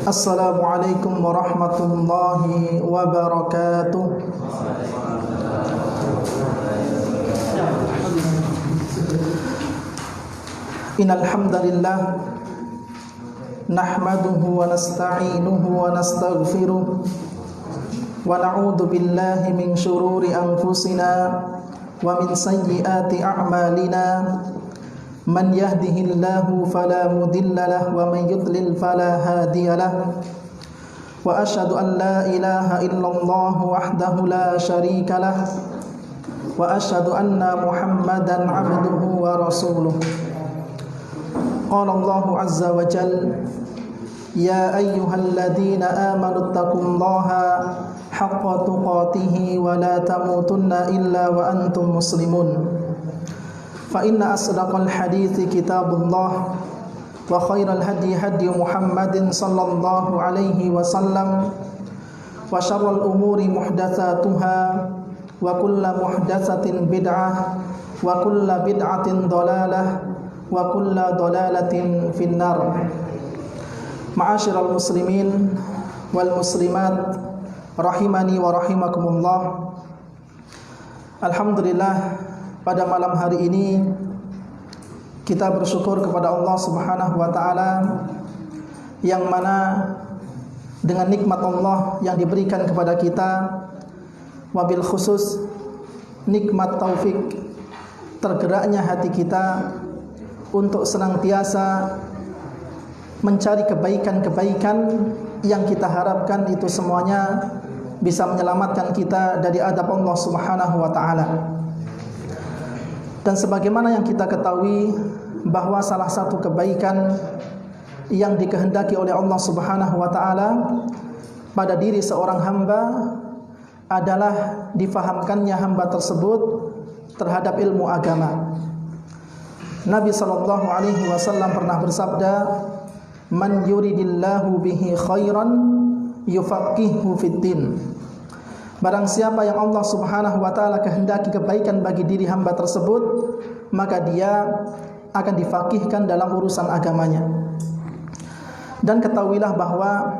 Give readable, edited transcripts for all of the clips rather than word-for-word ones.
Assalamualaikum warahmatullahi wabarakatuh. Innal hamdalillah nahmaduhu wa nasta'inuhu wa nastaghfiruh wa na'udzu billahi min shururi anfusina wa min sayyiati a'malina. Man yahdihillahu fala mudilla lahu wa man yudlil fala hadiya lahu. Wa asyhadu an la ilaha illallah wahdahu la syarika lahu wa asyhadu anna Muhammadan 'abduhu wa rasuluh. Qala Allahu 'azza wa jalla ya ayyuhalladzina amanu taqullaha haqqa tuqatih wa la tamutunna illa wa antum muslimun. Fa inna asdaqal hadithi kitabullah wa khairal hadi hadi Muhammadin sallallahu alaihi wasallam wa syarrul umuri muhdatsatuha wa kullu muhdatsatin bid'ah wa kullu bid'atin dhalalah wa kullu dhalalatin finnar. Ma'asyiral muslimin wal muslimat rahimani wa rahimakumullah. Alhamdulillah, pada malam hari ini kita bersyukur kepada Allah Subhanahu wa taala yang mana dengan nikmat Allah yang diberikan kepada kita, wabil khusus nikmat taufik tergeraknya hati kita untuk senantiasa mencari kebaikan-kebaikan yang kita harapkan itu semuanya bisa menyelamatkan kita dari adab Allah Subhanahu wa taala. Dan sebagaimana yang kita ketahui bahwa salah satu kebaikan yang dikehendaki oleh Allah Subhanahu wa taala pada diri seorang hamba adalah difahamkannya hamba tersebut terhadap ilmu agama. Nabi sallallahu alaihi wasallam pernah bersabda, "Man yuridillahu bihi khairan yufaqihuhu fiddin." Barang siapa yang Allah Subhanahu wa taala kehendaki kebaikan bagi diri hamba tersebut, maka dia akan difaqihkan dalam urusan agamanya. Dan ketahuilah bahwa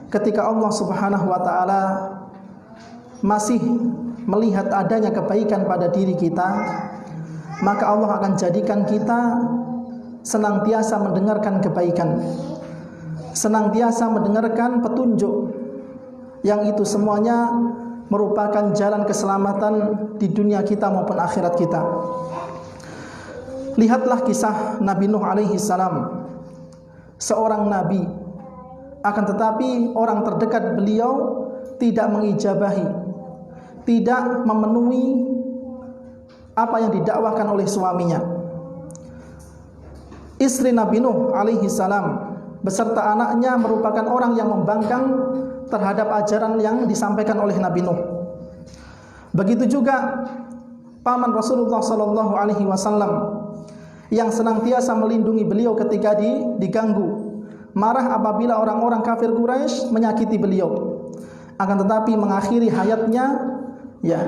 ketika Allah Subhanahu wa taala masih melihat adanya kebaikan pada diri kita, maka Allah akan jadikan kita senantiasa mendengarkan kebaikan, senantiasa mendengarkan petunjuk, yang itu semuanya merupakan jalan keselamatan di dunia kita maupun akhirat kita. Lihatlah kisah Nabi Nuh alaihi salam, seorang nabi, akan tetapi orang terdekat beliau tidak mengijabahi, tidak memenuhi apa yang didakwahkan oleh suaminya. Istri Nabi Nuh alaihi salam beserta anaknya merupakan orang yang membangkang terhadap ajaran yang disampaikan oleh Nabi Nuh. Begitu juga paman Rasulullah sallallahu alaihi wasallam yang senantiasa melindungi beliau ketika diganggu, marah apabila orang-orang kafir Quraisy menyakiti beliau. Akan tetapi mengakhiri hayatnya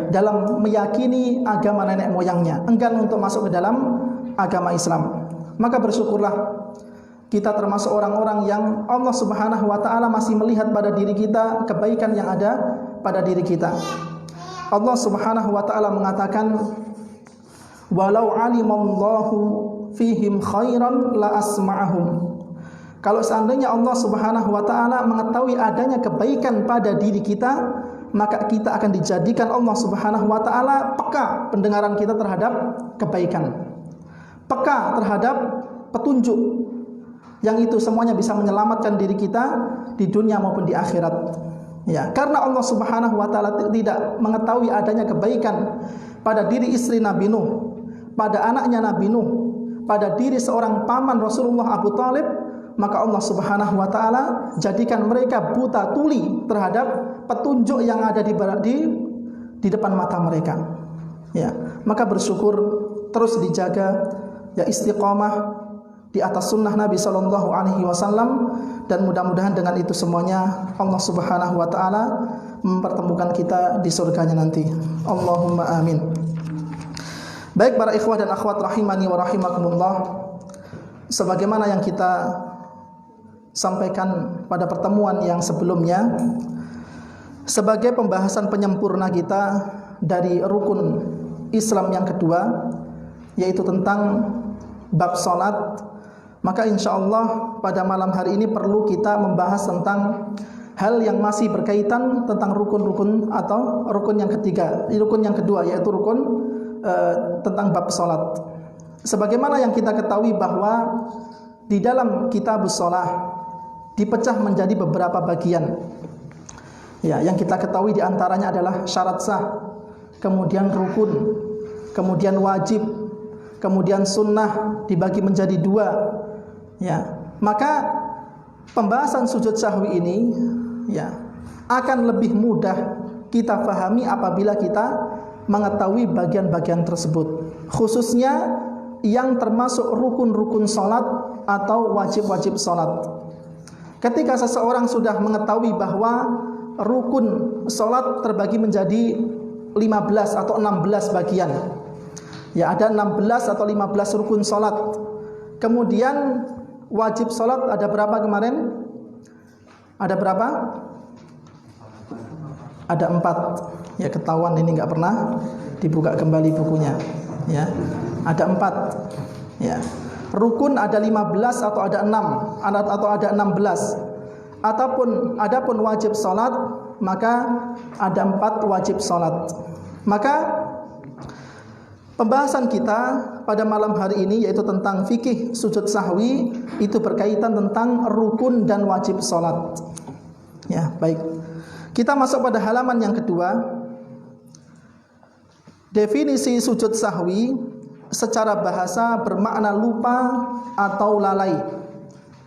dalam meyakini agama nenek moyangnya, enggan untuk masuk ke dalam agama Islam. Maka bersyukurlah kita termasuk orang-orang yang Allah Subhanahu wa taala masih melihat pada diri kita kebaikan yang ada pada diri kita. Allah Subhanahu wa taala mengatakan, "Walau alimallahu fihim khairan la asma'ahum." Kalau seandainya Allah Subhanahu wa taala mengetahui adanya kebaikan pada diri kita, maka kita akan dijadikan Allah Subhanahu wa taala peka pendengaran kita terhadap kebaikan, peka terhadap petunjuk, yang itu semuanya bisa menyelamatkan diri kita di dunia maupun di akhirat. Ya, karena Allah Subhanahu wa taala tidak mengetahui adanya kebaikan pada diri istri Nabi Nuh, pada anaknya Nabi Nuh, pada diri seorang paman Rasulullah Abu Thalib, maka Allah Subhanahu wa taala jadikan mereka buta tuli terhadap petunjuk yang ada di depan mata mereka. Ya, maka bersyukur, terus dijaga istiqamah di atas sunnah Nabi sallallahu alaihi wasallam, dan mudah-mudahan dengan itu semuanya Allah Subhanahu wa taala mempertemukan kita di surganya nanti. Allahumma amin. Baik para ikhwah dan akhwat rahimani wa rahimakumullah, sebagaimana yang kita sampaikan pada pertemuan yang sebelumnya sebagai pembahasan penyempurna kita dari rukun Islam yang kedua, yaitu tentang bab salat. Maka insyaallah pada malam hari ini perlu kita membahas tentang hal yang masih berkaitan tentang rukun-rukun atau rukun yang ketiga, rukun yang kedua, yaitu rukun tentang bab salat. Sebagaimana yang kita ketahui bahwa di dalam kitabus shalah dipecah menjadi beberapa bagian. Ya, yang kita ketahui diantaranya adalah syarat sah, kemudian rukun, kemudian wajib, kemudian sunnah, dibagi menjadi dua. Ya, maka pembahasan sujud sahwi ini ya akan lebih mudah kita pahami apabila kita mengetahui bagian-bagian tersebut, khususnya yang termasuk rukun-rukun salat atau wajib-wajib salat. Ketika seseorang sudah mengetahui bahwa rukun salat terbagi menjadi 15 atau 16 bagian. Ya, ada 16 atau 15 rukun salat. Kemudian wajib salat ada berapa kemarin? Ada berapa? Ada 4. Ya, ketahuan ini enggak pernah dibuka kembali bukunya. Ya. Ada 4. Ya. Rukun ada 15 atau ada 6 atau ada 16. Adapun wajib salat maka ada 4 wajib salat. Maka pembahasan kita pada malam hari ini yaitu tentang fikih sujud sahwi, itu berkaitan tentang rukun dan wajib salat. Ya, baik. Kita masuk pada halaman yang kedua. Definisi sujud sahwi secara bahasa bermakna lupa atau lalai.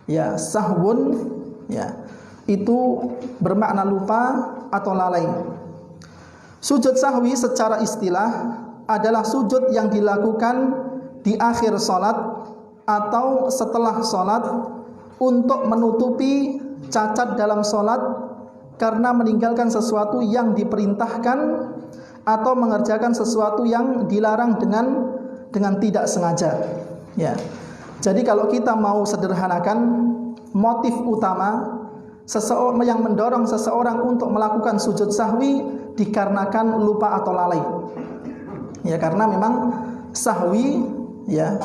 Ya, sahwun ya, itu bermakna lupa atau lalai. Sujud sahwi secara istilah adalah sujud yang dilakukan di akhir salat atau setelah salat untuk menutupi cacat dalam salat karena meninggalkan sesuatu yang diperintahkan atau mengerjakan sesuatu yang dilarang dengan tidak sengaja. Ya. Jadi kalau kita mau sederhanakan, motif utama seseorang yang mendorong seseorang untuk melakukan sujud sahwi dikarenakan lupa atau lalai. Ya, karena memang sahwi ya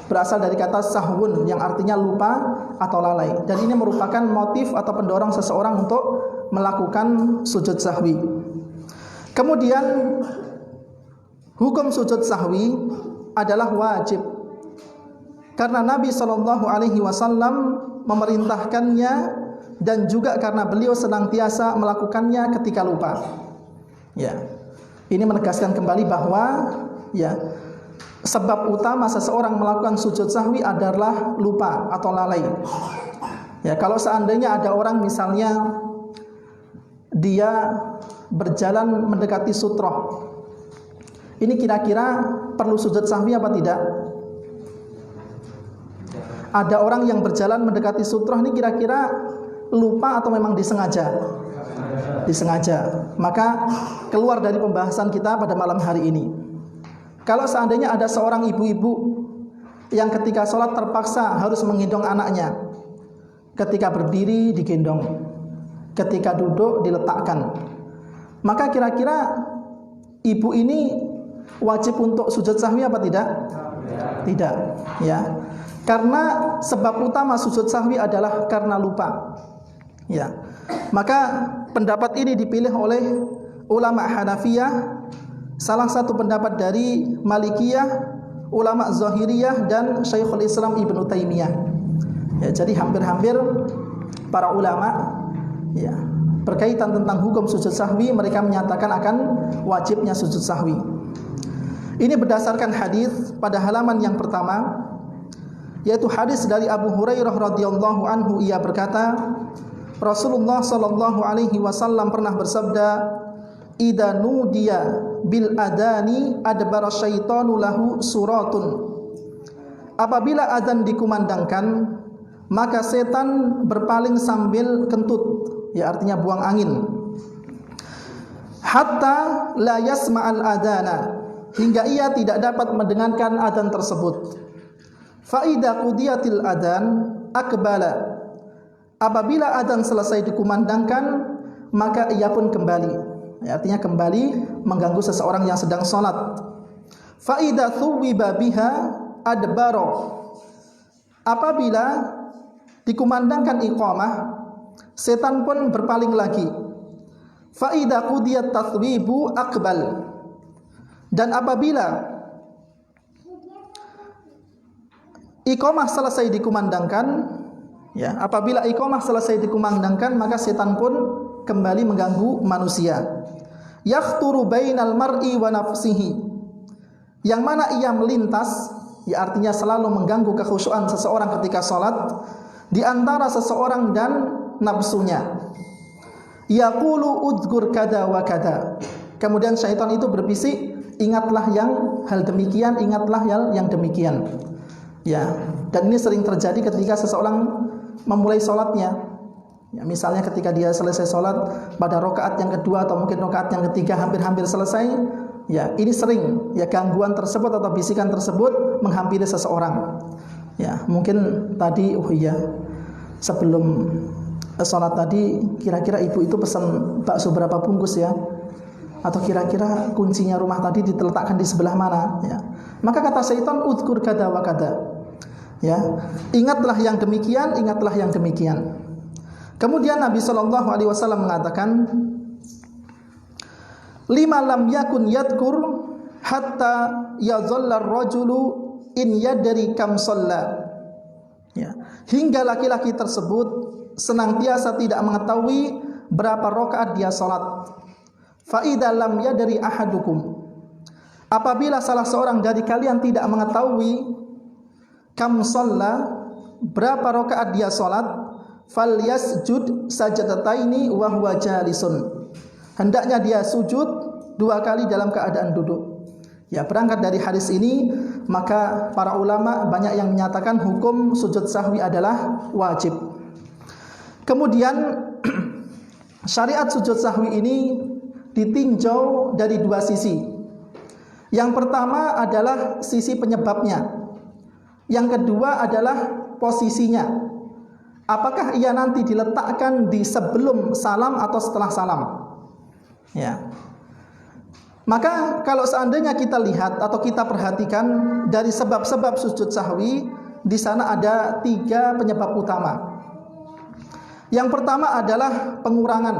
berasal dari kata sahwun yang artinya lupa atau lalai, dan ini merupakan motif atau pendorong seseorang untuk melakukan sujud sahwi. Kemudian hukum sujud sahwi adalah wajib karena Nabi SAW memerintahkannya dan juga karena beliau senantiasa melakukannya ketika lupa. Ya. Ini menegaskan kembali bahwa ya sebab utama seseorang melakukan sujud sahwi adalah lupa atau lalai. Ya, kalau seandainya ada orang misalnya dia berjalan mendekati sutroh, ini kira-kira perlu sujud sahwi apa tidak? Ada orang yang berjalan mendekati sutroh, ini kira-kira lupa atau memang disengaja? Disengaja. Maka keluar dari pembahasan kita pada malam hari ini. Kalau seandainya ada seorang ibu-ibu yang ketika sholat terpaksa harus menggendong anaknya, ketika berdiri digendong, ketika duduk diletakkan, maka kira-kira ibu ini wajib untuk sujud sahwi apa tidak? Tidak, ya. Karena sebab utama sujud sahwi adalah karena lupa. Ya. Maka pendapat ini dipilih oleh ulama Hanafiyah, salah satu pendapat dari Malikiyah, ulama Zahiriyah dan Syekhul Islam Ibnu Taimiyah. Ya, jadi hampir-hampir para ulama ya berkaitan tentang hukum sujud sahwi, mereka menyatakan akan wajibnya sujud sahwi. Ini berdasarkan hadis pada halaman yang pertama, yaitu hadis dari Abu Hurairah radhiyallahu anhu. Ia berkata, Rasulullah sallallahu alaihi wasallam pernah bersabda, "Idza nudiya bil adani adbara syaitanu lahu suratun." Apabila adzan dikumandangkan, maka setan berpaling sambil kentut, ya artinya buang angin. Hatta la yasma'al adana, hingga ia tidak dapat mendengarkan adzan tersebut. Fa idza qudiyatil adzan akbala, apabila adzan selesai dikumandangkan, maka ia pun kembali. Ya, artinya kembali mengganggu seseorang yang sedang sholat. Fa idza thuwiba biha adbara. Apabila dikumandangkan iqamah, setan pun berpaling lagi. Fa idza qudiyat tathwibu aqbal. Dan apabila iqamah selesai dikumandangkan, ya, apabila iqamah selesai dikumandangkan, maka setan pun kembali mengganggu manusia. Yakhturu bainal mar'i wa nafsihi. Yang mana ia melintas, ya artinya selalu mengganggu kekhusyuan seseorang ketika sholat, di antara seseorang dan nafsunya. Yaqulu udhkur kada wa kada. Kemudian syaitan itu berbisik, ingatlah yang hal demikian, ingatlah yang demikian. Ya, dan ini sering terjadi ketika seseorang memulai sholatnya. Ya, misalnya ketika dia selesai sholat pada rakaat yang kedua atau mungkin rakaat yang ketiga hampir-hampir selesai, ya ini sering ya gangguan tersebut atau bisikan tersebut menghampiri seseorang. Ya, mungkin tadi sebelum sholat tadi kira-kira ibu itu pesan bakso berapa bungkus ya? Atau kira-kira kuncinya rumah tadi diletakkan di sebelah mana? Ya. Maka kata syaitan, udhkur kada wa kada. Ya, ingatlah yang demikian, ingatlah yang demikian. Kemudian Nabi SAW mengatakan, lima lam yakun yadkur hatta yadhalla ar-rajulu in yadri kam shalla. Ya, hingga laki-laki tersebut senantiasa tidak mengetahui berapa rakaat dia salat. Fa idza lam yadri ahadukum. Apabila salah seorang dari kalian tidak mengetahui kam shalla, berapa rakaat dia salat, falyasjud sajadataini wa huwa jalisun. Hendaknya dia sujud 2 kali dalam keadaan duduk. Ya, berangkat dari hadis ini, maka para ulama banyak yang menyatakan hukum sujud sahwi adalah wajib. Kemudian syariat sujud sahwi ini ditinjau dari 2 sisi. Yang pertama adalah sisi penyebabnya. Yang kedua adalah posisinya. Apakah ia nanti diletakkan di sebelum salam atau setelah salam? Ya. Maka kalau seandainya kita lihat atau kita perhatikan dari sebab-sebab sujud sahwi, di sana ada 3 penyebab utama. Yang pertama adalah pengurangan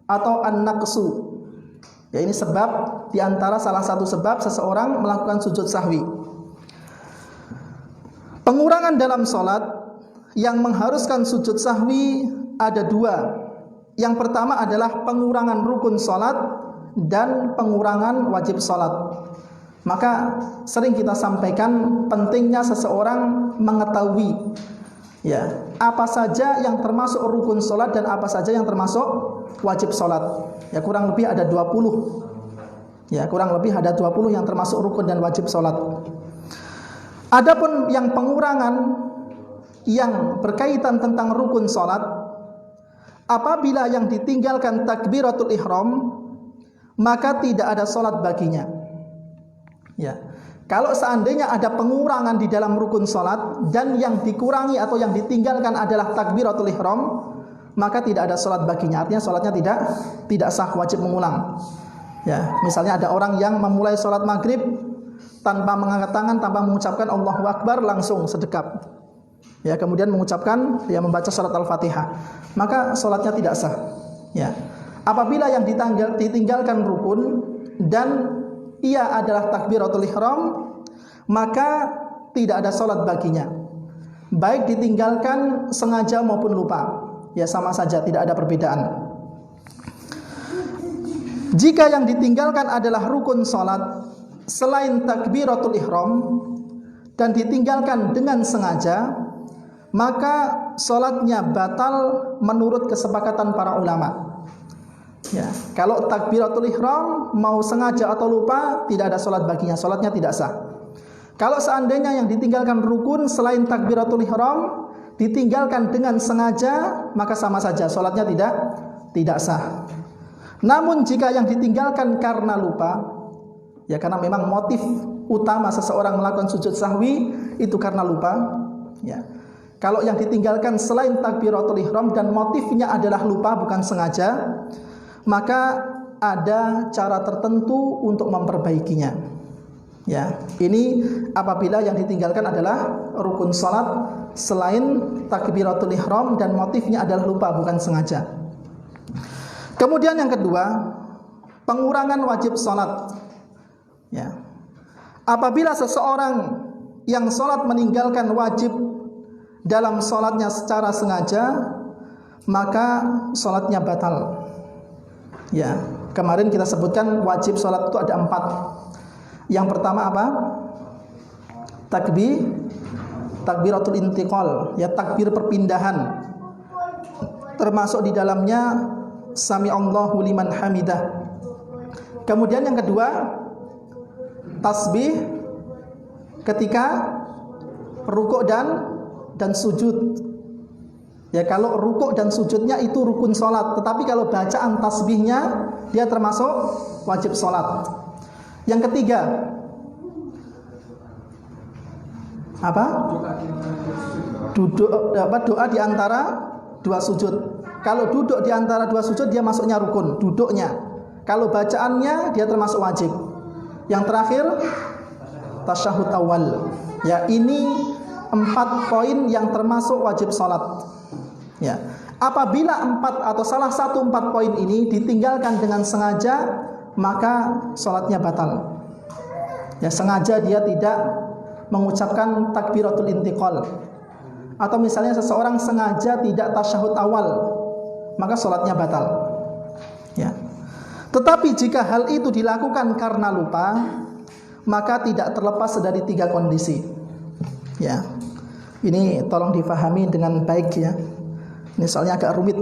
atau an-naqsu. Ya, ini sebab di antara salah satu sebab seseorang melakukan sujud sahwi. Pengurangan dalam salat yang mengharuskan sujud sahwi ada 2. Yang pertama adalah pengurangan rukun salat dan pengurangan wajib salat. Maka sering kita sampaikan pentingnya seseorang mengetahui ya, apa saja yang termasuk rukun salat dan apa saja yang termasuk wajib salat. Ya, kurang lebih ada 20. Ya, kurang lebih ada 20 yang termasuk rukun dan wajib salat. Adapun yang pengurangan yang berkaitan tentang rukun salat, apabila yang ditinggalkan takbiratul ihram, maka tidak ada salat baginya. Ya. Kalau seandainya ada pengurangan di dalam rukun salat dan yang dikurangi atau yang ditinggalkan adalah takbiratul ihram, maka tidak ada salat baginya. Artinya salatnya tidak sah, wajib mengulang. Ya, misalnya ada orang yang memulai salat maghrib tanpa mengangkat tangan, tanpa mengucapkan Allahu Akbar, langsung sedekap. Ya, kemudian mengucapkan, ya, membaca surat Al-Fatihah, maka salatnya tidak sah. Ya. Apabila yang ditinggalkan rukun dan ia adalah takbiratul ihram, maka tidak ada salat baginya. Baik ditinggalkan sengaja maupun lupa. Ya, sama saja, tidak ada perbedaan. Jika yang ditinggalkan adalah rukun salat selain takbiratul ihram dan ditinggalkan dengan sengaja, maka salatnya batal menurut kesepakatan para ulama. Ya, kalau takbiratul ihram mau sengaja atau lupa, tidak ada salat baginya, salatnya tidak sah. Kalau seandainya yang ditinggalkan rukun selain takbiratul ihram ditinggalkan dengan sengaja, maka sama saja, salatnya tidak sah. Namun jika yang ditinggalkan karena lupa, ya karena memang motif utama seseorang melakukan sujud sahwi itu karena lupa, ya. Kalau yang ditinggalkan selain takbiratul ihram dan motifnya adalah lupa bukan sengaja, maka ada cara tertentu untuk memperbaikinya. Ya, ini apabila yang ditinggalkan adalah rukun salat selain takbiratul ihram dan motifnya adalah lupa bukan sengaja. Kemudian yang kedua, pengurangan wajib salat. Ya. Apabila seseorang yang salat meninggalkan wajib dalam salatnya secara sengaja, maka salatnya batal. Ya, kemarin kita sebutkan wajib salat itu ada 4. Yang pertama apa? Takbiratul intiqal, ya takbir perpindahan. Termasuk di dalamnya sami'allahu liman hamidah. Kemudian yang kedua, tasbih ketika rukuk dan sujud. Ya, kalau rukuk dan sujudnya itu rukun salat, tetapi kalau bacaan tasbihnya dia termasuk wajib salat. Yang ketiga, apa? Doa di antara dua sujud. Kalau duduk di antara dua sujud dia masuknya rukun, duduknya. Kalau bacaannya dia termasuk wajib. Yang terakhir, tasyahud awal. Ya, ini 4 poin yang termasuk wajib salat. Ya, apabila 4 atau salah satu 4 poin ini ditinggalkan dengan sengaja, maka salatnya batal. Ya, sengaja dia tidak mengucapkan takbiratul intiqal, atau misalnya seseorang sengaja tidak tasyahud awal, maka salatnya batal. Ya. Tetapi jika hal itu dilakukan karena lupa, maka tidak terlepas dari 3 kondisi. Ya. Ini tolong difahami dengan baik ya. Ini soalnya agak rumit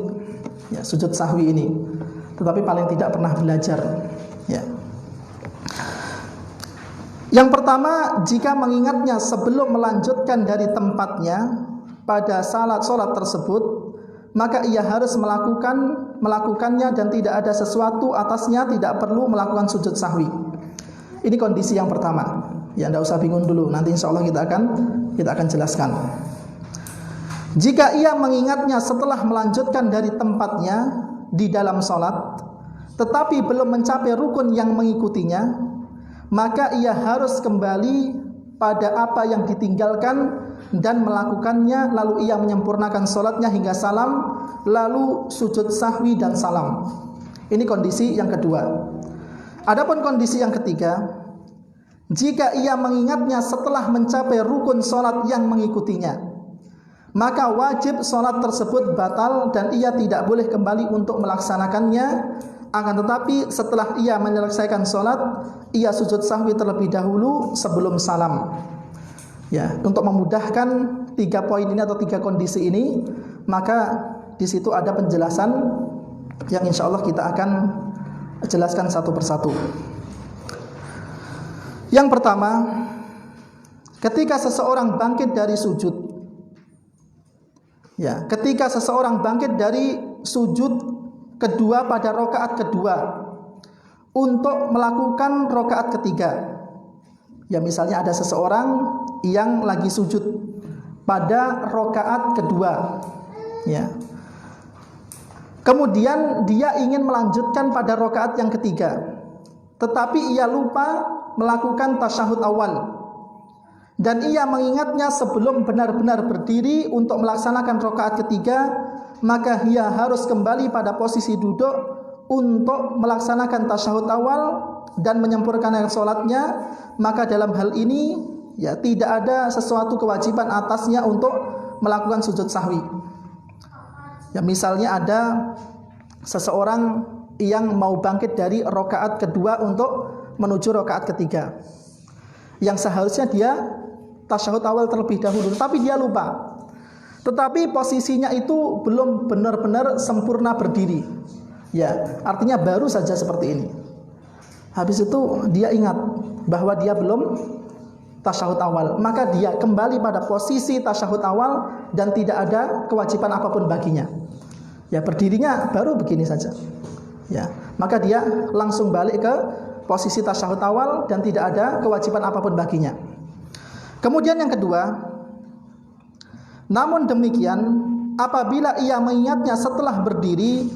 ya, sujud sahwi ini. Tetapi paling tidak pernah belajar ya. Yang pertama, jika mengingatnya sebelum melanjutkan dari tempatnya pada salat tersebut, maka ia harus melakukannya dan tidak ada sesuatu atasnya, tidak perlu melakukan sujud sahwi. Ini kondisi yang pertama. Ya, tidak usah bingung dulu. Nanti insya Allah kita akan jelaskan. Jika ia mengingatnya setelah melanjutkan dari tempatnya di dalam salat, tetapi belum mencapai rukun yang mengikutinya, maka ia harus kembali pada apa yang ditinggalkan dan melakukannya, lalu ia menyempurnakan salatnya hingga salam, lalu sujud sahwi dan salam. Ini kondisi yang kedua. Adapun kondisi yang ketiga, jika ia mengingatnya setelah mencapai rukun salat yang mengikutinya, maka wajib salat tersebut batal dan ia tidak boleh kembali untuk melaksanakannya. Akan tetapi setelah ia menyelesaikan salat, ia sujud sahwi terlebih dahulu sebelum salam. Ya, untuk memudahkan 3 poin ini atau 3 kondisi ini, maka di situ ada penjelasan yang insya Allah kita akan jelaskan satu persatu. Yang pertama, ketika seseorang bangkit dari sujud, ya, ketika seseorang bangkit dari sujud kedua pada rakaat kedua untuk melakukan rakaat ketiga. Ya, misalnya ada seseorang yang lagi sujud pada rakaat kedua. Ya. Kemudian dia ingin melanjutkan pada rakaat yang ketiga, tetapi ia lupa melakukan tasyahud awal. Dan ia mengingatnya sebelum benar-benar berdiri untuk melaksanakan rakaat ketiga, maka ia harus kembali pada posisi duduk untuk melaksanakan tasyahud awal dan menyempurnakan salatnya. Maka dalam hal ini ya tidak ada sesuatu kewajiban atasnya untuk melakukan sujud sahwi. Ya, misalnya ada seseorang yang mau bangkit dari rakaat kedua untuk menuju rakaat ketiga, yang seharusnya dia tasyahud awal terlebih dahulu, tapi dia lupa. Tetapi posisinya itu belum benar-benar sempurna berdiri. Ya, artinya baru saja seperti ini. Habis itu dia ingat bahwa dia belum tasyahud awal, maka dia kembali pada posisi tasyahud awal dan tidak ada kewajiban apapun baginya. Ya, berdirinya baru begini saja. Ya, maka dia langsung balik ke posisi tasyahud awal dan tidak ada kewajiban apapun baginya. Kemudian yang kedua, Namun demikian, apabila ia mengingatnya setelah berdiri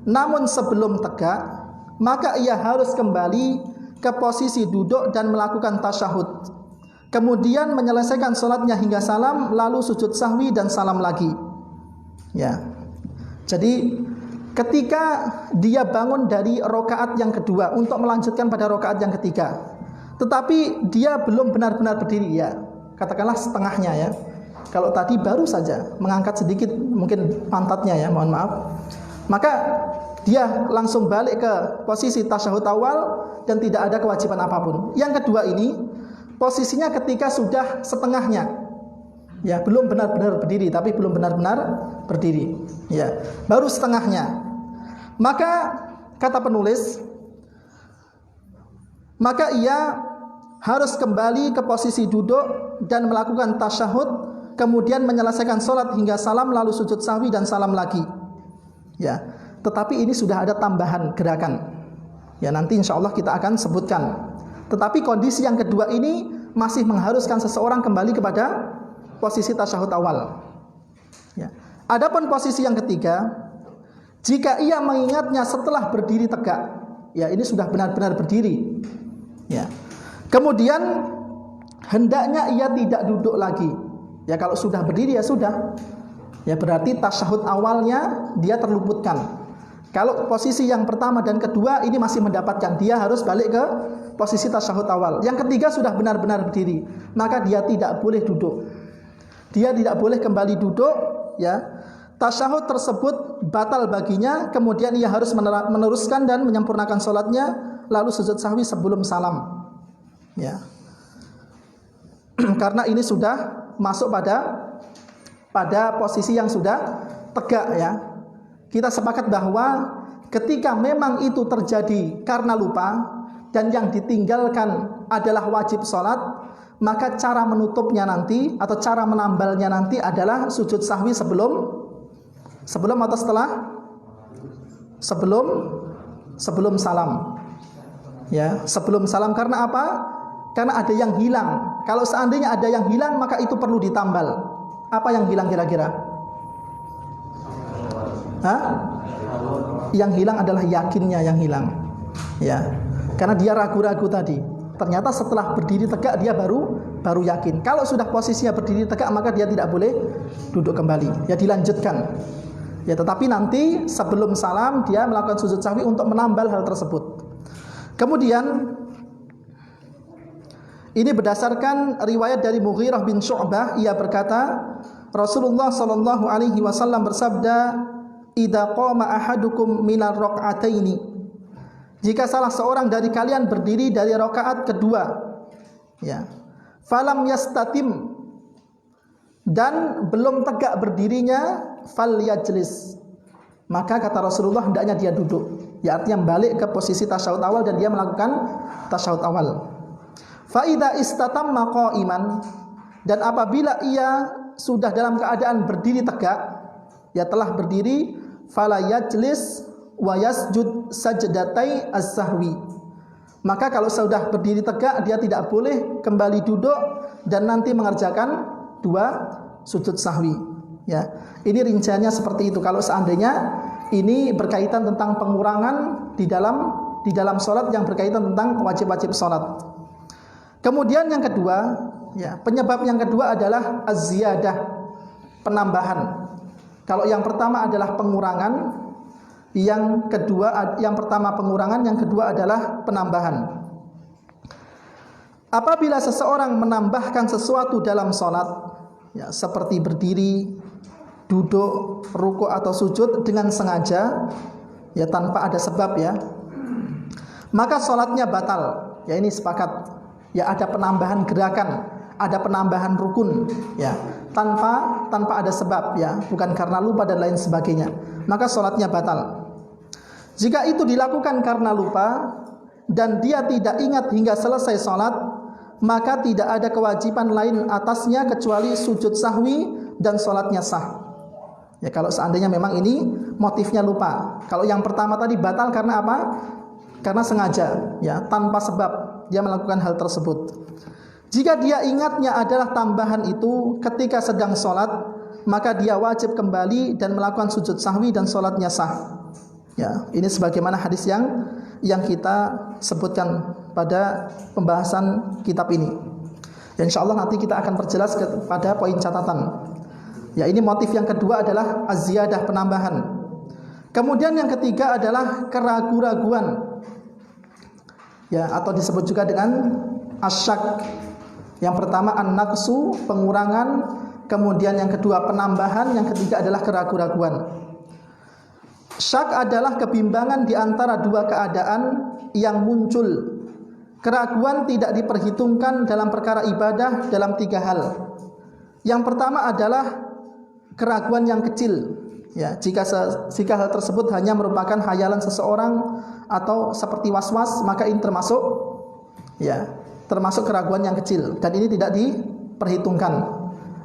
namun sebelum tegak, maka ia harus kembali ke posisi duduk dan melakukan tasyahud. Kemudian menyelesaikan sholatnya hingga salam, lalu sujud sahwi dan salam lagi. Ya. Jadi ketika dia bangun dari rakaat yang kedua untuk melanjutkan pada rakaat yang ketiga, tetapi dia belum benar-benar berdiri, ya, katakanlah setengahnya, ya. Kalau tadi baru saja mengangkat sedikit mungkin pantatnya, ya, mohon maaf, maka dia langsung balik ke posisi tasyahud awal dan tidak ada kewajiban apapun. Yang kedua ini posisinya ketika sudah setengahnya, ya, belum benar-benar berdiri, tapi belum benar-benar berdiri, ya, baru setengahnya. Maka kata penulis, maka ia harus kembali ke posisi duduk dan melakukan tasyahud, kemudian menyelesaikan sholat hingga salam, lalu sujud sahwi dan salam lagi, ya. Tetapi ini sudah ada tambahan gerakan, ya, nanti insya Allah kita akan sebutkan. Tetapi kondisi yang kedua ini masih mengharuskan seseorang kembali kepada posisi tasyahud awal, ya. Adapun posisi yang ketiga, jika ia mengingatnya setelah berdiri tegak, ya, ini sudah benar-benar berdiri, ya. Kemudian hendaknya ia tidak duduk lagi, ya. Kalau sudah berdiri, ya sudah, ya, berarti tasyahud awalnya dia terluputkan. Kalau posisi yang pertama dan kedua ini masih mendapatkan, dia harus balik ke posisi tasyahud awal. Yang ketiga sudah benar-benar berdiri, maka dia tidak boleh duduk. Dia tidak boleh kembali duduk, ya. Tasyahud tersebut batal baginya, kemudian ia harus meneruskan dan menyempurnakan sholatnya, lalu sujud sahwi sebelum salam, ya. Karena ini sudah masuk pada posisi yang sudah tegak, ya. Kita sepakat bahwa ketika memang itu terjadi karena lupa dan yang ditinggalkan adalah wajib sholat, maka cara menutupnya nanti atau cara menambalnya nanti adalah sujud sahwi sebelum atau setelah? Sebelum salam, ya, sebelum salam. Karena apa? Karena ada yang hilang. Kalau seandainya ada yang hilang, maka itu perlu ditambal. Apa yang hilang kira-kira? Yang hilang adalah yakinnya yang hilang, ya. Karena dia ragu-ragu tadi. Ternyata setelah berdiri tegak dia baru yakin. Kalau sudah posisinya berdiri tegak, maka dia tidak boleh duduk kembali, ya, dilanjutkan, ya. Tetapi nanti sebelum salam dia melakukan sujud sahwi untuk menambal hal tersebut. Kemudian ini berdasarkan riwayat dari Mughirah bin Syu'bah, ia berkata, Rasulullah sallallahu alaihi wasallam bersabda, "Idza qama ahadukum minar rak'ataini." Jika salah seorang dari kalian berdiri dari rakaat kedua, ya, falam yastatim, dan belum tegak berdirinya, falyajlis, maka kata Rasulullah hendaknya dia duduk, ya, artinya balik ke posisi tasyahud awal dan dia melakukan tasyahud awal. Fa idza istatamma qa'iman, dan apabila ia sudah dalam keadaan berdiri tegak, ya, telah berdiri, fala yajlis wa yasjud sajdatai as-sahwi, maka kalau sudah berdiri tegak dia tidak boleh kembali duduk dan nanti mengerjakan 2 sujud sahwi, ya. Ini rinciannya seperti itu kalau seandainya ini berkaitan tentang pengurangan di dalam salat yang berkaitan tentang wajib-wajib salat. Kemudian yang kedua, ya, penyebab yang kedua adalah az-ziyadah, penambahan. Kalau yang pertama adalah pengurangan, yang pertama pengurangan, yang kedua adalah penambahan. Apabila seseorang menambahkan sesuatu dalam sholat, ya, seperti berdiri, duduk, ruku atau sujud dengan sengaja, ya, tanpa ada sebab, ya, maka sholatnya batal. Ya, ini sepakat. Ya, ada penambahan gerakan, ada penambahan rukun, ya, tanpa ada sebab, ya, bukan karena lupa dan lain sebagainya, maka sholatnya batal. Jika itu dilakukan karena lupa dan dia tidak ingat hingga selesai sholat, maka tidak ada kewajiban lain atasnya kecuali sujud sahwi dan sholatnya sah. Ya, kalau seandainya memang ini motifnya lupa. Kalau yang pertama tadi batal karena apa? Karena sengaja, ya, tanpa sebab dia melakukan hal tersebut. Jika dia ingatnya adalah tambahan itu ketika sedang sholat, maka dia wajib kembali dan melakukan sujud sahwi dan sholatnya sah. Ya, ini sebagaimana hadis yang kita sebutkan pada pembahasan kitab ini. Ya, insya Allah nanti kita akan perjelas pada poin catatan. Ya, ini motif yang kedua adalah az-ziyadah, penambahan. Kemudian yang ketiga adalah keraguan-raguan. Ya, atau disebut juga dengan asyak. Yang pertama an-naqsu, pengurangan, kemudian yang kedua penambahan, yang ketiga adalah keraguan-raguan. Syak adalah kebimbangan di antara dua keadaan yang muncul. Keraguan tidak diperhitungkan dalam perkara ibadah dalam tiga hal. Yang pertama adalah keraguan yang kecil. Ya, jika hal tersebut hanya merupakan khayalan seseorang atau seperti was-was, maka ini termasuk keraguan yang kecil dan ini tidak diperhitungkan.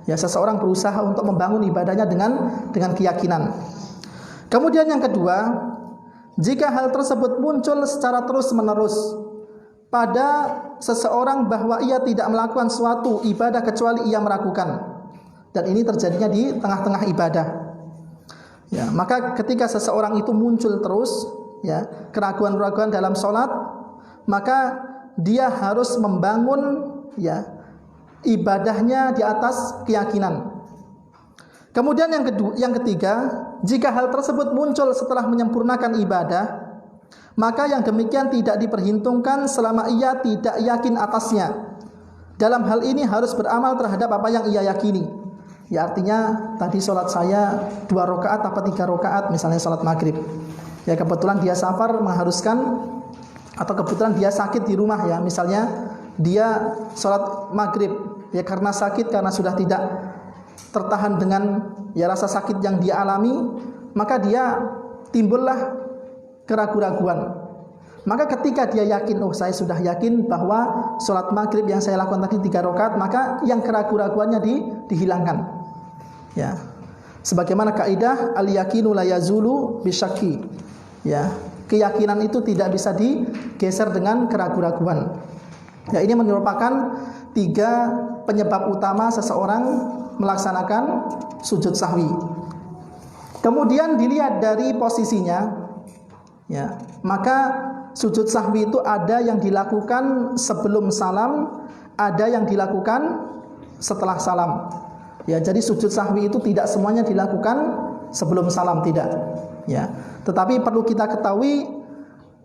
Ya, seseorang berusaha untuk membangun ibadahnya dengan keyakinan. Kemudian yang kedua, jika hal tersebut muncul secara terus-menerus pada seseorang bahwa ia tidak melakukan suatu ibadah kecuali ia meragukan, dan ini terjadinya di tengah-tengah ibadah. Ya, maka ketika seseorang itu muncul terus, ya, keraguan-keraguan dalam sholat, maka dia harus membangun, ya, ibadahnya di atas keyakinan. Kemudian yang ketiga, jika hal tersebut muncul setelah menyempurnakan ibadah, maka yang demikian tidak diperhitungkan selama ia tidak yakin atasnya. Dalam hal ini harus beramal terhadap apa yang ia yakini. Ya, artinya tadi sholat saya 2 rakaat atau 3 rakaat, misalnya sholat maghrib. Ya, kebetulan dia safar mengharuskan, atau kebetulan dia sakit di rumah, ya, misalnya dia sholat maghrib, ya, karena sakit, karena sudah tidak tertahan dengan, ya, rasa sakit yang dia alami, maka dia timbullah keraguan-raguan. Maka ketika dia yakin, oh saya sudah yakin bahwa sholat maghrib yang saya lakukan tadi 3 rakaat, maka yang keraguan-raguannya dihilangkan. Ya, sebagaimana kaidah al-yaqinu la yazulu bisyakki. Ya, keyakinan itu tidak bisa digeser dengan keraguan-raguan. Ya, ini merupakan 3 penyebab utama seseorang melaksanakan sujud sahwi. Kemudian dilihat dari posisinya, ya, maka sujud sahwi itu ada yang dilakukan sebelum salam, ada yang dilakukan setelah salam. Ya, jadi sujud sahwi itu tidak semuanya dilakukan sebelum salam, tidak. Ya, tetapi perlu kita ketahui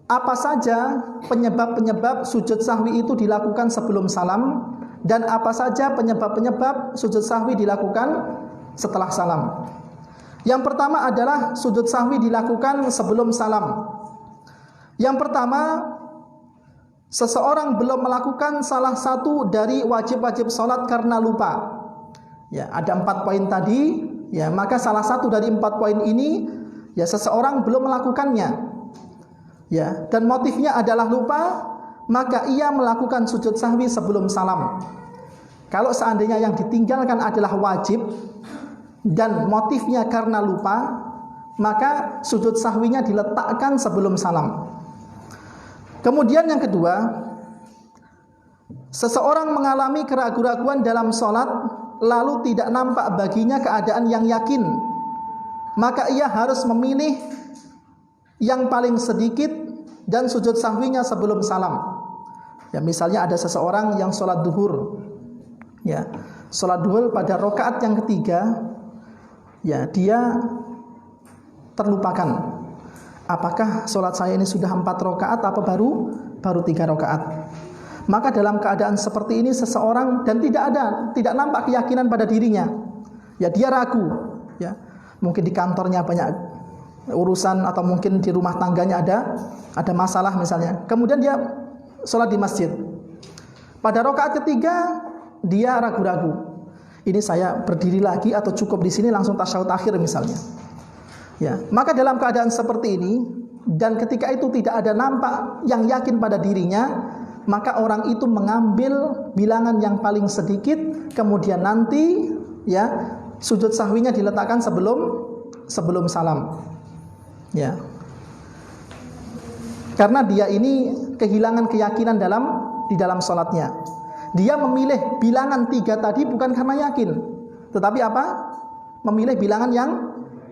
apa saja penyebab-penyebab sujud sahwi itu dilakukan sebelum salam dan apa saja penyebab-penyebab sujud sahwi dilakukan setelah salam. Yang pertama adalah sujud sahwi dilakukan sebelum salam. Yang pertama, seseorang belum melakukan salah satu dari wajib-wajib sholat karena lupa. Ya, ada 4 poin tadi, ya, maka salah satu dari 4 poin ini, ya, seseorang belum melakukannya. Ya, dan motifnya adalah lupa, maka ia melakukan sujud sahwi sebelum salam. Kalau seandainya yang ditinggalkan adalah wajib dan motifnya karena lupa, maka sujud sahwinya diletakkan sebelum salam. Kemudian yang kedua, seseorang mengalami keraguan-raguan dalam sholat lalu tidak nampak baginya keadaan yang yakin, maka ia harus memilih yang paling sedikit dan sujud sahwinya sebelum salam. Ya, misalnya ada seseorang yang sholat duhur, ya, sholat duhur pada rakaat yang ketiga, ya, dia terlupakan. Apakah sholat saya ini sudah 4 rakaat atau baru 3 rakaat? Maka dalam keadaan seperti ini seseorang dan tidak nampak keyakinan pada dirinya. Ya, dia ragu, ya. Mungkin di kantornya banyak urusan atau mungkin di rumah tangganya ada masalah misalnya. Kemudian dia sholat di masjid. Pada rakaat ketiga dia ragu-ragu. Ini saya berdiri lagi atau cukup di sini langsung tasyahud akhir misalnya. Ya, maka dalam keadaan seperti ini dan ketika itu tidak ada nampak yang yakin pada dirinya, maka orang itu mengambil bilangan yang paling sedikit, kemudian nanti, ya, sujud sahwinya diletakkan sebelum salam. Ya, karena dia ini kehilangan keyakinan di dalam sholatnya. Dia memilih bilangan 3 tadi bukan karena yakin, tetapi apa? memilih bilangan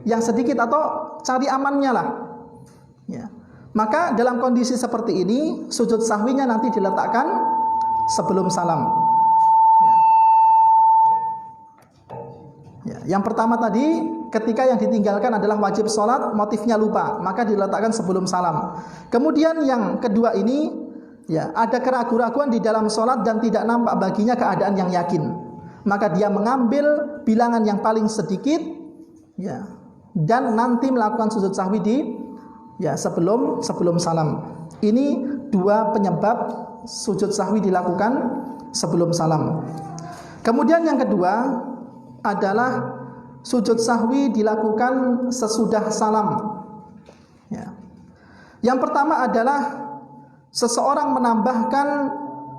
yang sedikit atau cari amannya lah. Ya. Maka dalam kondisi seperti ini sujud sahwinya nanti diletakkan sebelum salam. Ya. Ya. Yang pertama tadi, ketika yang ditinggalkan adalah wajib sholat, motifnya lupa, maka diletakkan sebelum salam. Kemudian yang kedua ini, ya, ada keraguan-raguan di dalam sholat dan tidak nampak baginya keadaan yang yakin, maka dia mengambil bilangan yang paling sedikit, ya, dan nanti melakukan sujud sahwi sebelum salam. Ini dua penyebab sujud sahwi dilakukan sebelum salam. Kemudian yang kedua adalah sujud sahwi dilakukan sesudah salam. Ya. Yang pertama adalah seseorang menambahkan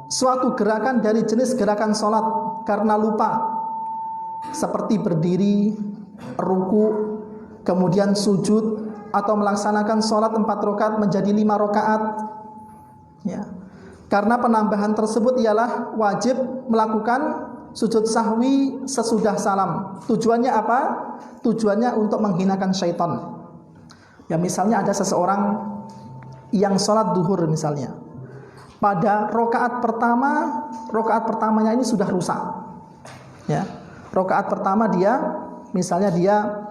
suatu gerakan dari jenis gerakan sholat karena lupa, seperti berdiri, ruku, kemudian sujud, atau melaksanakan sholat 4 rakaat menjadi 5 rakaat. Ya. Karena penambahan tersebut ialah wajib melakukan sujud sahwi sesudah salam. Tujuannya apa? Tujuannya untuk menghinakan syaitan. Ya, misalnya ada seseorang yang sholat duhur misalnya, pada rakaat pertamanya ini sudah rusak. Ya, rakaat pertama misalnya dia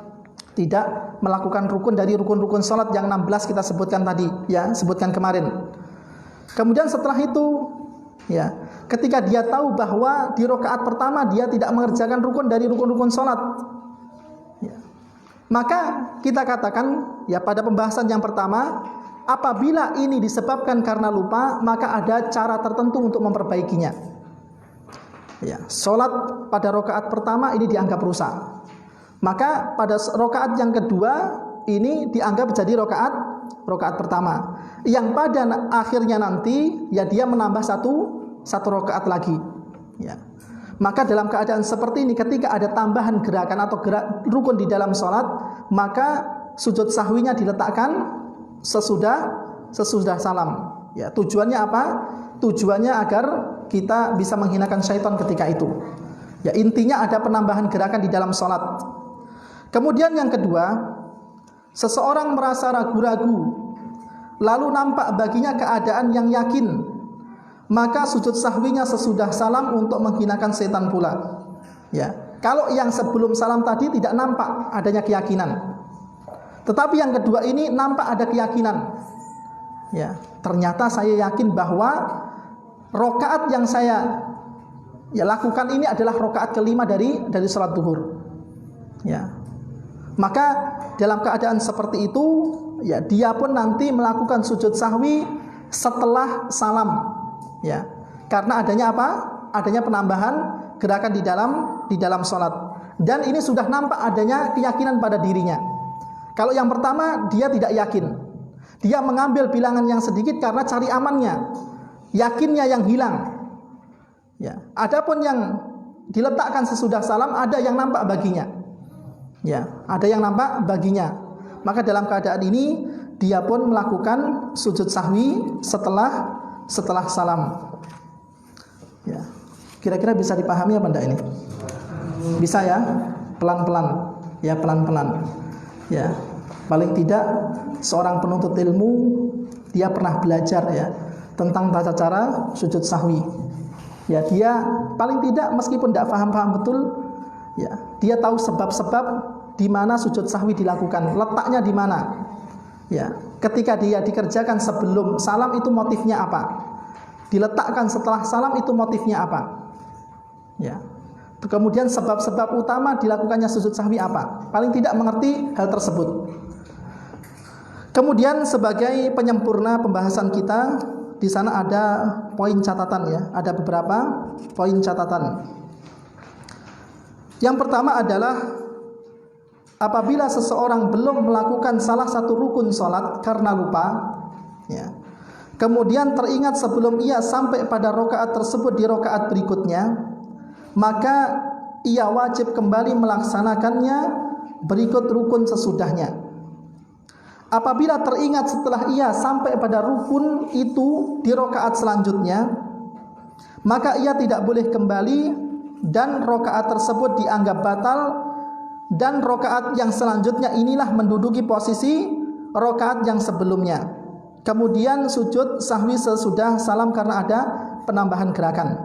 tidak melakukan rukun dari rukun-rukun sholat yang 16 kita sebutkan tadi, ya, sebutkan kemarin. Kemudian setelah itu, ya, ketika dia tahu bahwa di rakaat pertama dia tidak mengerjakan rukun dari rukun-rukun sholat, ya, maka kita katakan, ya, pada pembahasan yang pertama, apabila ini disebabkan karena lupa, maka ada cara tertentu untuk memperbaikinya. Ya, sholat pada rakaat pertama ini dianggap rusak. Maka pada rakaat yang kedua ini dianggap jadi rakaat pertama, yang pada akhirnya nanti, ya, dia menambah satu rakaat lagi. Ya. Maka dalam keadaan seperti ini, ketika ada tambahan gerakan atau rukun di dalam sholat, maka sujud sahwinya diletakkan sesudah salam. Ya, tujuannya apa? Tujuannya agar kita bisa menghinakan syaitan ketika itu. Ya, intinya ada penambahan gerakan di dalam sholat. Kemudian yang kedua, seseorang merasa ragu-ragu, lalu nampak baginya keadaan yang yakin, maka sujud sahwinya sesudah salam untuk menghinakan setan pula. Ya, kalau yang sebelum salam tadi tidak nampak adanya keyakinan, tetapi yang kedua ini nampak ada keyakinan. Ya, ternyata saya yakin bahwa rakaat yang saya lakukan ini adalah rakaat kelima dari salat duhur. Ya. Maka dalam keadaan seperti itu, ya, dia pun nanti melakukan sujud sahwi setelah salam. Ya. Karena adanya apa? Adanya penambahan gerakan di dalam salat. Dan ini sudah nampak adanya keyakinan pada dirinya. Kalau yang pertama dia tidak yakin. Dia mengambil bilangan yang sedikit karena cari amannya. Yakinnya yang hilang. Ya. Adapun yang diletakkan sesudah salam ada yang nampak baginya. Ya, ada yang nampak baginya. Maka dalam keadaan ini dia pun melakukan sujud sahwi setelah salam. Ya. Kira-kira bisa dipahami apa enggak ini? Bisa ya? Pelan-pelan. Ya, pelan-pelan. Ya. Paling tidak seorang penuntut ilmu dia pernah belajar, ya, tentang tata cara sujud sahwi. Ya, dia paling tidak meskipun tidak paham-paham betul, ya, dia tahu sebab-sebab di mana sujud sahwi dilakukan, letaknya di mana. Ya, ketika dia dikerjakan sebelum salam itu motifnya apa? Diletakkan setelah salam itu motifnya apa? Ya. Kemudian sebab-sebab utama dilakukannya sujud sahwi apa? Paling tidak mengerti hal tersebut. Kemudian sebagai penyempurna pembahasan kita, di sana ada poin catatan, ya, ada beberapa poin catatan. Yang pertama adalah apabila seseorang belum melakukan salah satu rukun sholat karena lupa, ya, kemudian teringat sebelum ia sampai pada rakaat tersebut di rakaat berikutnya, maka ia wajib kembali melaksanakannya berikut rukun sesudahnya. Apabila teringat setelah ia sampai pada rukun itu di rakaat selanjutnya, maka ia tidak boleh kembali dan rakaat tersebut dianggap batal dan rokaat yang selanjutnya inilah menduduki posisi rokaat yang sebelumnya. Kemudian sujud sahwi sesudah salam karena ada penambahan gerakan.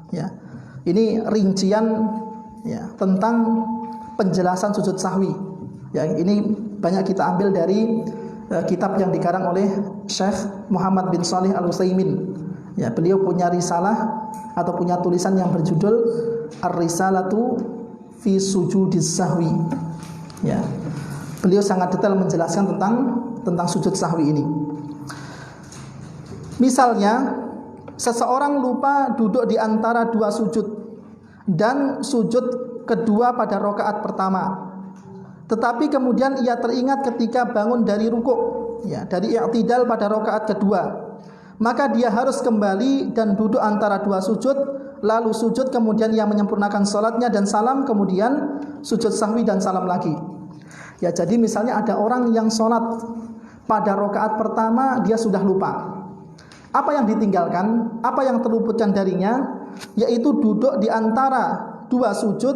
Ya, ini rincian ya tentang penjelasan sujud sahwi. Ya, ini banyak kita ambil dari kitab yang dikarang oleh Syekh Muhammad bin Shalih Al-Utsaimin. Ya, beliau punya risalah atau punya tulisan yang berjudul Ar-Risalatu fi Sujudis Sahwi. Ya, beliau sangat detail menjelaskan tentang sujud sahwi ini. Misalnya, seseorang lupa duduk di antara dua sujud dan sujud kedua pada rakaat pertama. Tetapi kemudian ia teringat ketika bangun dari rukuk, ya, dari i'tidal pada rakaat kedua. Maka dia harus kembali dan duduk antara dua sujud, lalu sujud kemudian ia menyempurnakan salatnya dan salam, kemudian sujud sahwi dan salam lagi. Ya, jadi misalnya ada orang yang salat pada rakaat pertama dia sudah lupa. Apa yang ditinggalkan, apa yang terluputkan darinya, yaitu duduk di antara dua sujud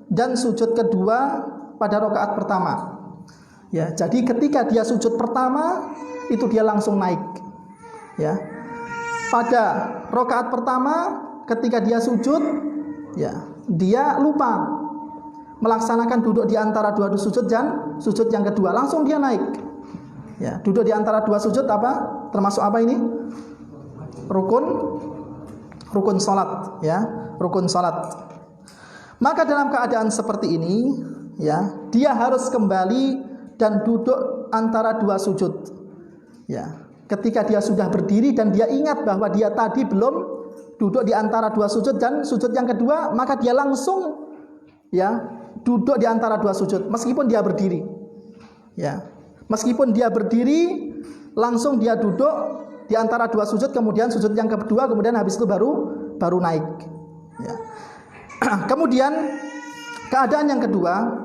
dan sujud kedua pada rakaat pertama. Ya, jadi ketika dia sujud pertama itu dia langsung naik. Ya. Pada rakaat pertama ketika dia sujud, ya, dia lupa melaksanakan duduk di antara dua sujud dan sujud yang kedua, langsung dia naik. Ya, duduk di antara dua sujud apa? Termasuk apa ini? Rukun salat, ya, rukun salat. Maka dalam keadaan seperti ini, ya, dia harus kembali dan duduk antara dua sujud. Ya, ketika dia sudah berdiri dan dia ingat bahwa dia tadi belum duduk di antara dua sujud dan sujud yang kedua, maka dia langsung, ya, duduk di antara dua sujud meskipun dia berdiri. Ya, meskipun dia berdiri, langsung dia duduk di antara dua sujud, kemudian sujud yang kedua, kemudian habis itu baru naik. Ya. Kemudian keadaan yang kedua,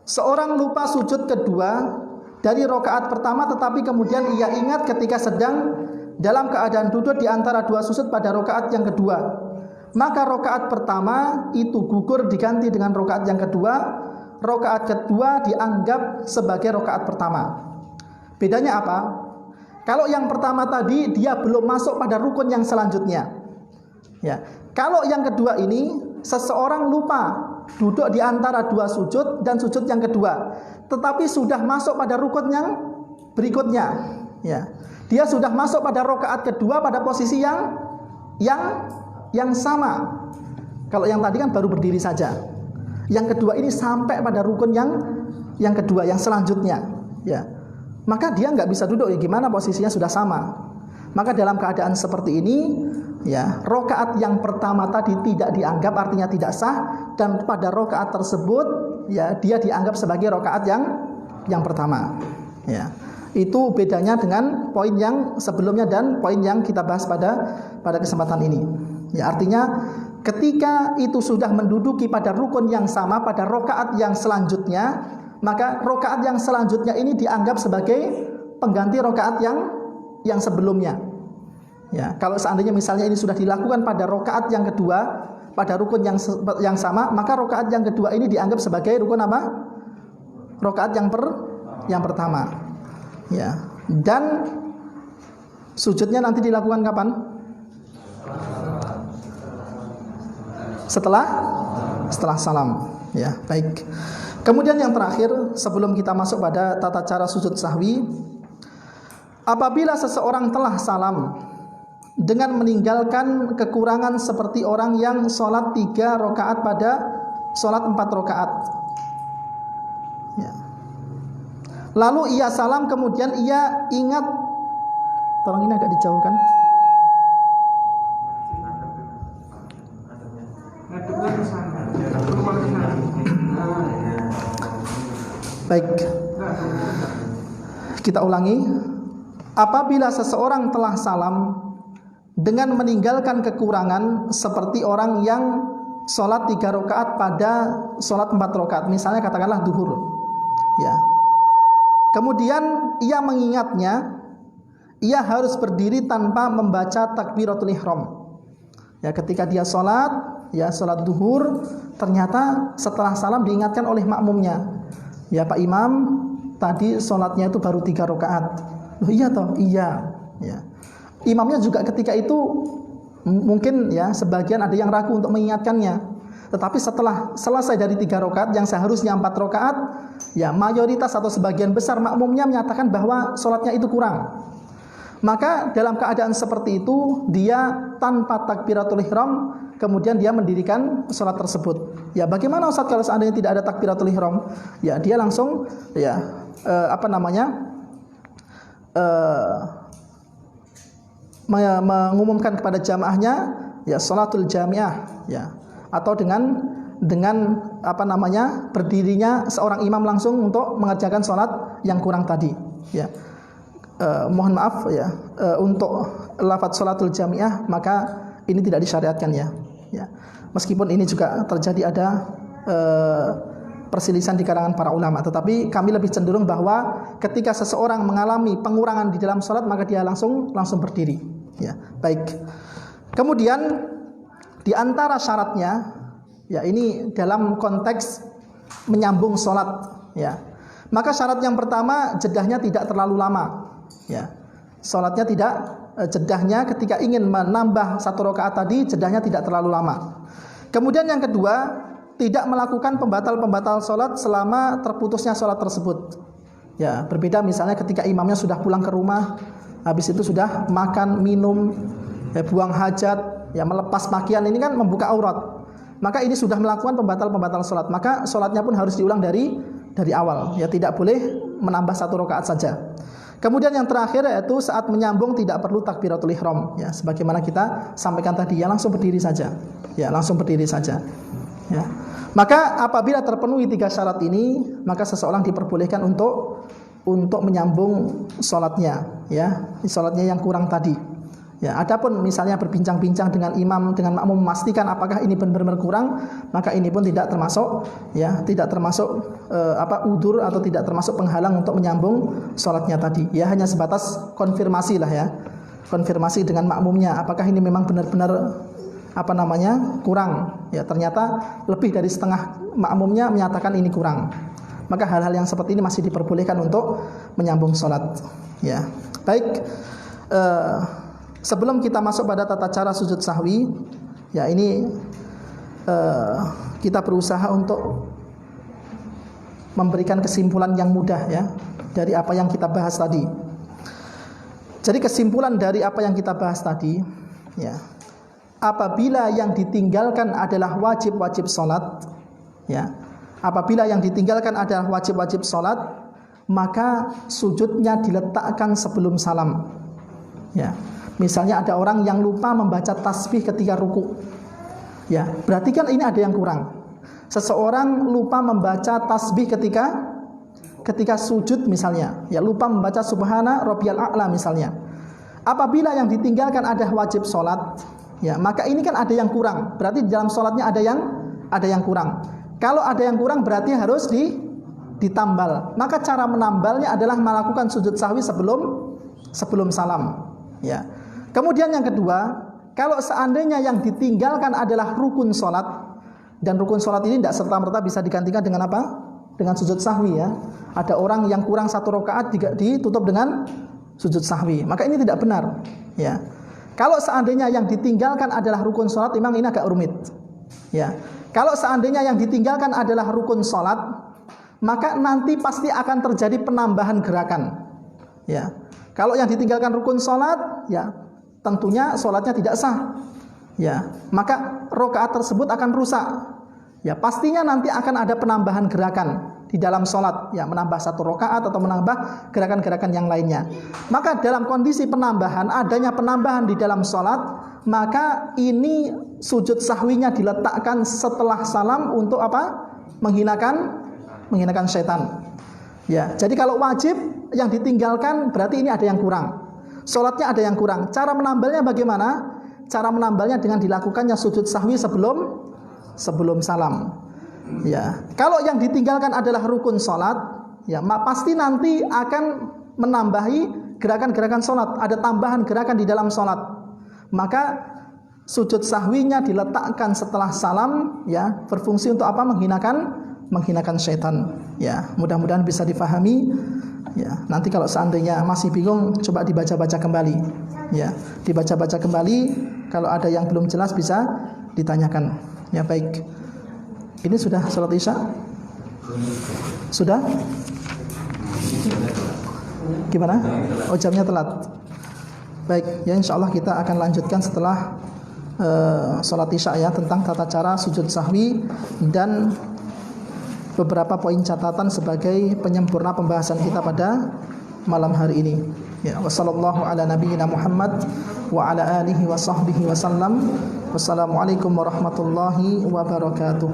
seorang lupa sujud kedua dari rakaat pertama, tetapi kemudian ia ingat ketika sedang dalam keadaan duduk di antara dua sujud pada rakaat yang kedua. Maka rakaat pertama itu gugur diganti dengan rakaat yang kedua. Rakaat kedua dianggap sebagai rakaat pertama. Bedanya apa? Kalau yang pertama tadi dia belum masuk pada rukun yang selanjutnya. Ya. Kalau yang kedua ini seseorang lupa duduk di antara dua sujud dan sujud yang kedua, tetapi sudah masuk pada rukun yang berikutnya. Ya. Dia sudah masuk pada rakaat kedua pada posisi yang sama. Kalau yang tadi kan baru berdiri saja. Yang kedua ini sampai pada rukun yang kedua, yang selanjutnya. Ya. Maka dia nggak bisa duduk. Ya, gimana posisinya sudah sama. Maka dalam keadaan seperti ini, ya, rakaat yang pertama tadi tidak dianggap, artinya tidak sah, dan pada rakaat tersebut, ya, dia dianggap sebagai rakaat yang pertama. Ya. Itu bedanya dengan poin yang sebelumnya dan poin yang kita bahas pada kesempatan ini. Ya, artinya ketika itu sudah menduduki pada rukun yang sama pada rakaat yang selanjutnya, maka rakaat yang selanjutnya ini dianggap sebagai pengganti rakaat yang sebelumnya. Ya, kalau seandainya misalnya ini sudah dilakukan pada rakaat yang kedua pada rukun yang sama, maka rakaat yang kedua ini dianggap sebagai rukun apa? Rakaat yang pertama. Ya, dan sujudnya nanti dilakukan kapan? Setelah salam. Ya, baik. Kemudian yang terakhir, sebelum kita masuk pada tata cara sujud sahwi, apabila seseorang telah salam dengan meninggalkan kekurangan seperti orang yang sholat 3 rakaat pada sholat 4 rakaat, ya. Lalu ia salam, kemudian ia ingat, tolong ini agak dijauhkan. Baik, kita ulangi. Apabila seseorang telah salam dengan meninggalkan kekurangan seperti orang yang sholat 3 rakaat pada sholat 4 rakaat, misalnya katakanlah duhur, ya. Kemudian ia mengingatnya, ia harus berdiri tanpa membaca takbiratul ihram. Ya, ketika dia sholat, ya salat duhur, ternyata setelah salam diingatkan oleh makmumnya, ya Pak Imam, tadi salatnya itu baru 3 rakaat. Loh iya toh? Iya. Ya. Imamnya juga ketika itu mungkin ya sebagian ada yang ragu untuk mengingatkannya. Tetapi setelah selesai dari 3 rakaat yang seharusnya 4 rakaat, ya mayoritas atau sebagian besar makmumnya menyatakan bahwa sholatnya itu kurang. Maka dalam keadaan seperti itu, dia tanpa takbiratul ihram, kemudian dia mendirikan sholat tersebut. Ya bagaimana Ustaz kalau seandainya tidak ada takbiratul ihram? Ya dia langsung ya mengumumkan kepada jamaahnya ya sholatul jamiah, ya, atau dengan berdirinya seorang imam langsung untuk mengerjakan sholat yang kurang tadi, ya. Mohon maaf ya, untuk lafaz sholatul jamiah maka ini tidak disyariatkan, ya. Meskipun ini juga terjadi ada perselisihan di kalangan para ulama, tetapi kami lebih cenderung bahwa ketika seseorang mengalami pengurangan di dalam sholat maka dia langsung berdiri, ya. Baik. Kemudian di antara syaratnya, ya ini dalam konteks menyambung sholat, ya. Maka syarat yang pertama, jedahnya tidak terlalu lama, ya. Sholatnya tidak, jedahnya ketika ingin menambah 1 rakaat tadi, jedahnya tidak terlalu lama. Kemudian yang kedua, tidak melakukan pembatal-pembatal sholat selama terputusnya sholat tersebut. Ya, berbeda misalnya ketika imamnya sudah pulang ke rumah, habis itu sudah makan, minum, ya, buang hajat, ya, melepas pakaian, ini kan membuka aurat. Maka ini sudah melakukan pembatal-pembatal sholat, maka sholatnya pun harus diulang dari awal. Ya, tidak boleh menambah 1 rakaat saja. Kemudian yang terakhir yaitu saat menyambung tidak perlu takbiratul ihram, ya, sebagaimana kita sampaikan tadi, ya langsung berdiri saja. Ya, langsung berdiri saja. Ya. Maka apabila terpenuhi 3 syarat ini, maka seseorang diperbolehkan untuk menyambung sholatnya, ya, sholatnya yang kurang tadi. Ya, adapun misalnya berbincang-bincang dengan imam, dengan makmum memastikan apakah ini benar-benar kurang, maka ini pun tidak termasuk, ya, tidak termasuk udzur atau tidak termasuk penghalang untuk menyambung sholatnya tadi. Ya, hanya sebatas konfirmasi lah, ya, konfirmasi dengan makmumnya, apakah ini memang benar-benar kurang. Ya, ternyata lebih dari setengah makmumnya menyatakan ini kurang. Maka hal-hal yang seperti ini masih diperbolehkan untuk menyambung sholat. Ya, baik. Sebelum kita masuk pada tata cara sujud sahwi, ya ini kita berusaha untuk memberikan kesimpulan yang mudah, ya, dari apa yang kita bahas tadi. Jadi kesimpulan dari apa yang kita bahas tadi, ya, apabila yang ditinggalkan adalah wajib-wajib sholat, ya, apabila yang ditinggalkan adalah wajib-wajib sholat, maka sujudnya diletakkan sebelum salam, ya. Misalnya ada orang yang lupa membaca tasbih ketika ruku, ya, berarti kan ini ada yang kurang. Seseorang lupa membaca tasbih ketika sujud misalnya, ya, lupa membaca subhana rabbiyal a'la misalnya. Apabila yang ditinggalkan ada wajib sholat, ya, maka ini kan ada yang kurang. Berarti di dalam sholatnya ada yang kurang. Kalau ada yang kurang berarti harus ditambal. Maka cara menambalnya adalah melakukan sujud sahwi sebelum salam, ya. Kemudian yang kedua, kalau seandainya yang ditinggalkan adalah rukun sholat, dan rukun sholat ini tidak serta-merta bisa digantikan dengan apa? Dengan sujud sahwi, ya. Ada orang yang kurang 1 rakaat ditutup dengan sujud sahwi, maka ini tidak benar, ya. Kalau seandainya yang ditinggalkan adalah rukun sholat, memang ini agak rumit, ya. Kalau seandainya yang ditinggalkan adalah rukun sholat, maka nanti pasti akan terjadi penambahan gerakan, ya. Kalau yang ditinggalkan rukun sholat, ya, tentunya sholatnya tidak sah, ya, maka rakaat tersebut akan rusak, ya. Pastinya nanti akan ada penambahan gerakan di dalam sholat, ya, menambah 1 rakaat atau menambah gerakan-gerakan yang lainnya. Maka dalam kondisi adanya penambahan di dalam sholat, maka ini sujud sahwinya diletakkan setelah salam untuk apa? Menghinakan syaitan. Ya, jadi kalau wajib yang ditinggalkan berarti ini ada yang kurang. Sholatnya ada yang kurang. Cara menambalnya bagaimana? Cara menambalnya dengan dilakukannya sujud sahwi sebelum salam. Ya, kalau yang ditinggalkan adalah rukun sholat, ya, pasti nanti akan menambahi gerakan-gerakan sholat. Ada tambahan gerakan di dalam sholat. Maka sujud sahwinya diletakkan setelah salam, ya, berfungsi untuk apa? Menghinakan syaitan. Ya, mudah-mudahan bisa difahami. Ya, nanti kalau seandainya masih bingung, coba dibaca-baca kembali. Ya, dibaca-baca kembali. Kalau ada yang belum jelas bisa ditanyakan. Ya, baik. Ini sudah salat Isya? Sudah? Gimana? Oh, jamnya telat. Baik, ya insyaallah kita akan lanjutkan setelah salat Isya ya, tentang tata cara sujud sahwi dan beberapa poin catatan sebagai penyempurna pembahasan kita pada malam hari ini. Ya, wassallallahu ala nabiyyina Muhammad wa ala alihi wa sahbihi wasallam. Wassalamualaikum warahmatullahi wabarakatuh.